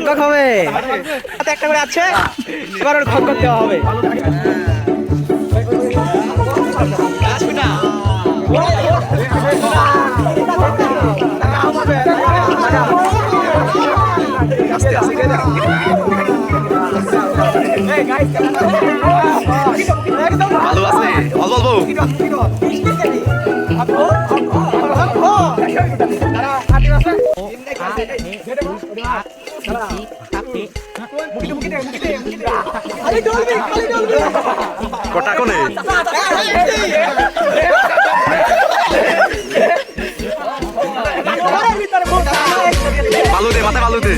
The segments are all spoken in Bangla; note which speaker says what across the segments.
Speaker 1: খক হবে একটা করে আছে, এবার ওর খক দেওয়া হবে।
Speaker 2: ভালো আছে বলবো কটা কোনে বালু দে মাথায় বালু দে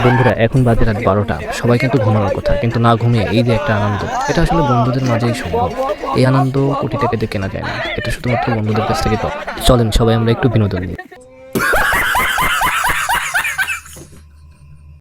Speaker 3: বন্ধুরা এখন বাজে রাত 12টা, সবাই কিন্তু ঘুমানোর কথা, কিন্তু না ঘুমিয়ে এই যে একটা আনন্দ, এটা আসলে বন্ধুদের মাঝেই সম্ভব। এই আনন্দ কোটি টাকা দিয়ে কেনা যায় না, এটা শুধুমাত্র বন্ধুদের কাছ থেকে পাওয়া। চলেন সবাই আমরা একটু বিনোদন নিই।